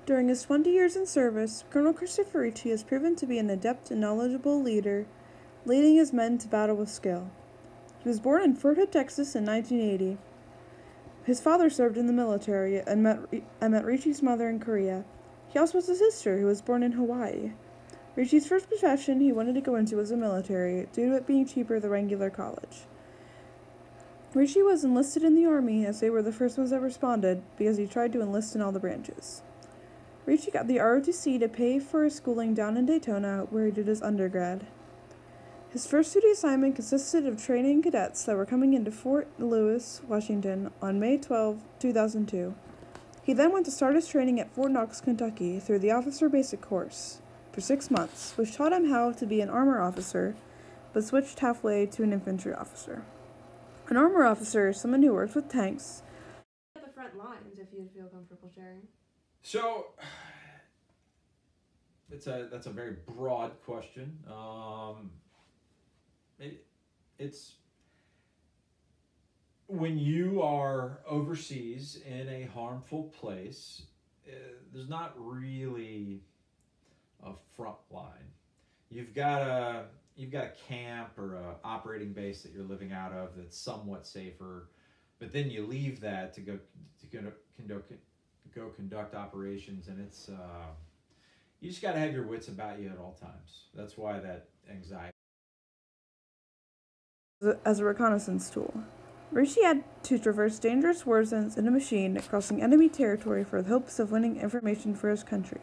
During his 20 years in service, Colonel Christopher Ricci has proven to be an adept and knowledgeable leader, leading his men to battle with skill. He was born in Fort Hood, Texas in 1980. His father served in the military and met Ricci's mother in Korea. He also has a sister who was born in Hawaii. Ricci's first profession he wanted to go into was the military, due to it being cheaper than regular college. Ricci was enlisted in the Army, as they were the first ones that responded, because he tried to enlist in all the branches. Ricci got the ROTC to pay for his schooling down in Daytona, where he did his undergrad. His first duty assignment consisted of training cadets that were coming into Fort Lewis, Washington, on May 12, 2002. He then went to start his training at Fort Knox, Kentucky, through the Officer Basic Course for 6 months, which taught him how to be an armor officer, but switched halfway to an infantry officer. An armor officer is someone who works with tanks. At the front lines, if you'd feel comfortable sharing. So, that's a very broad question. It's when you are overseas in a harmful place, there's not really a front line. You've got a camp or a operating base that you're living out of that's somewhat safer, but then you leave that to go conduct operations, and it's you just got to have your wits about you at all times. That's why that anxiety. As a reconnaissance tool, Ricci had to traverse dangerous war zones in a machine, crossing enemy territory for the hopes of winning information for his country.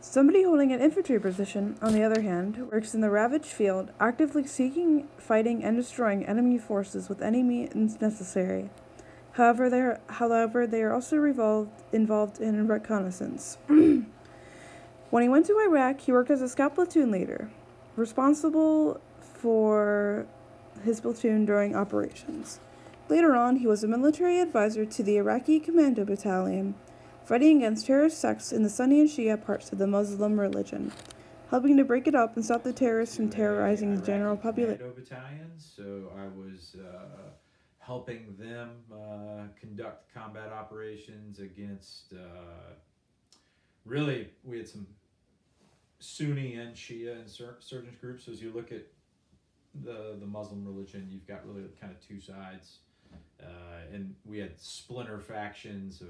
Somebody holding an infantry position, on the other hand, works in the ravaged field, actively seeking, fighting, and destroying enemy forces with any means necessary. However, they are also involved in reconnaissance. When he went to Iraq, he worked as a scout platoon leader, responsible for his platoon during operations. Later on, he was a military advisor to the Iraqi Commando Battalion, fighting against terrorist sects in the Sunni and Shia parts of the Muslim religion, helping to break it up and stop the terrorists from terrorizing the general population. Commando battalions, so I was helping them conduct combat operations against. Really, we had some Sunni and Shia insurgent groups. So as you look at the Muslim religion, you've got really kind of two sides, and we had splinter factions of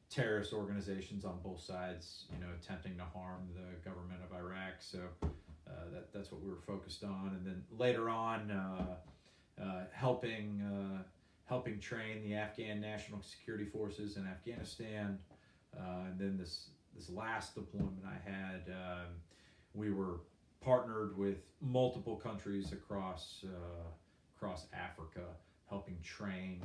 terrorist organizations on both sides, attempting to harm the government of Iraq. So that's what we were focused on. And then later on, helping train the Afghan National Security Forces in Afghanistan. And then this last deployment I had, we were partnered with multiple countries across Africa, helping train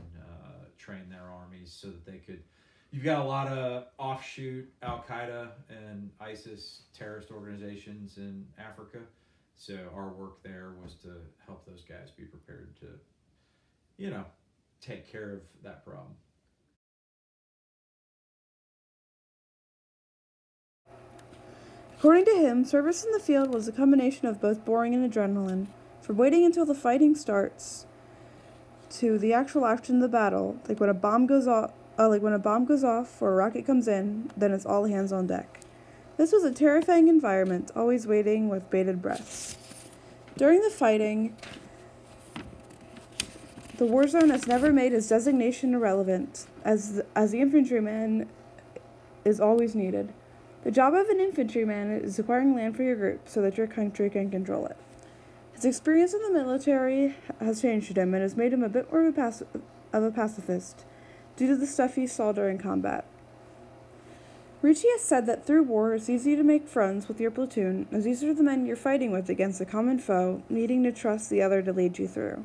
their armies so that they could. You've got a lot of offshoot Al-Qaeda and ISIS terrorist organizations in Africa. So our work there was to help those guys be prepared to, take care of that problem. According to him, service in the field was a combination of both boring and adrenaline, from waiting until the fighting starts to the actual action of the battle, like when a bomb goes off or a rocket comes in, then it's all hands on deck. This was a terrifying environment, always waiting with bated breaths. During the fighting, the war zone has never made his designation irrelevant, as the infantryman is always needed. The job of an infantryman is acquiring land for your group so that your country can control it. His experience in the military has changed him and has made him a bit more of a pacifist, due to the stuff he saw during combat. Ricci has said that through war, it's easy to make friends with your platoon, as these are the men you're fighting with against a common foe, needing to trust the other to lead you through.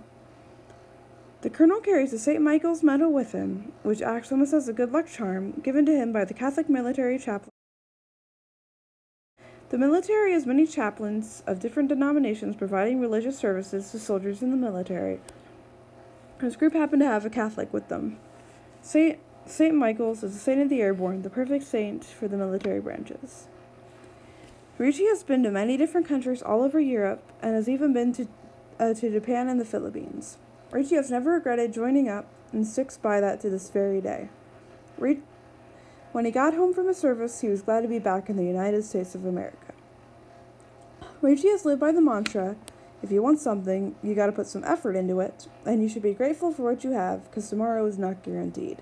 The colonel carries a St. Michael's medal with him, which acts almost as a good luck charm, given to him by the Catholic military chaplain. The military has many chaplains of different denominations providing religious services to soldiers in the military. His group happened to have a Catholic with them. St. Michael's is the saint of the airborne, the perfect saint for the military branches. Ricci has been to many different countries all over Europe and has even been to Japan and the Philippines. Ricci has never regretted joining up and sticks by that to this very day. When he got home from his service, he was glad to be back in the United States of America. Ricci has lived by the mantra, if you want something, you gotta put some effort into it, and you should be grateful for what you have, because tomorrow is not guaranteed.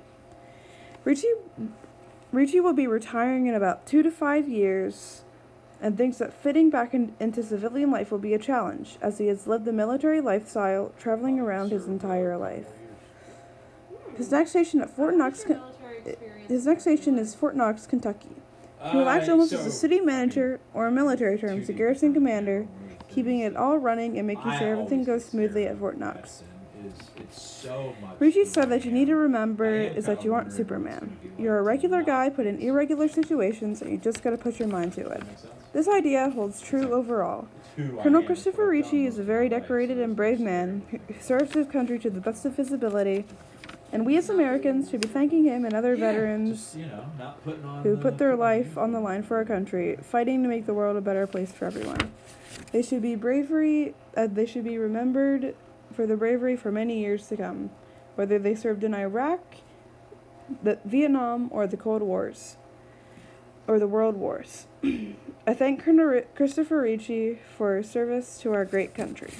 Ricci will be retiring in about 2 to 5 years, and thinks that fitting back into civilian life will be a challenge, as he has lived the military lifestyle, traveling around his entire life. His next station is Fort Knox, Kentucky. He will act almost as a city manager, or in military terms, a garrison commander, keeping it all running and making sure everything goes smoothly at Fort Knox. Ricci said that you need to remember is that you aren't Superman. You're a regular guy put in irregular situations, and you just gotta put your mind to it. This idea holds true overall. Colonel Christopher Ricci is a very decorated and brave man who serves his country to the best of his ability, and we as Americans should be thanking him and other veterans who put their life on the line for our country, fighting to make the world a better place for everyone. They should be remembered for their bravery for many years to come, whether they served in Iraq, Vietnam, or the Cold Wars, or the World Wars. I thank Colonel Christopher Ricci for his service to our great country.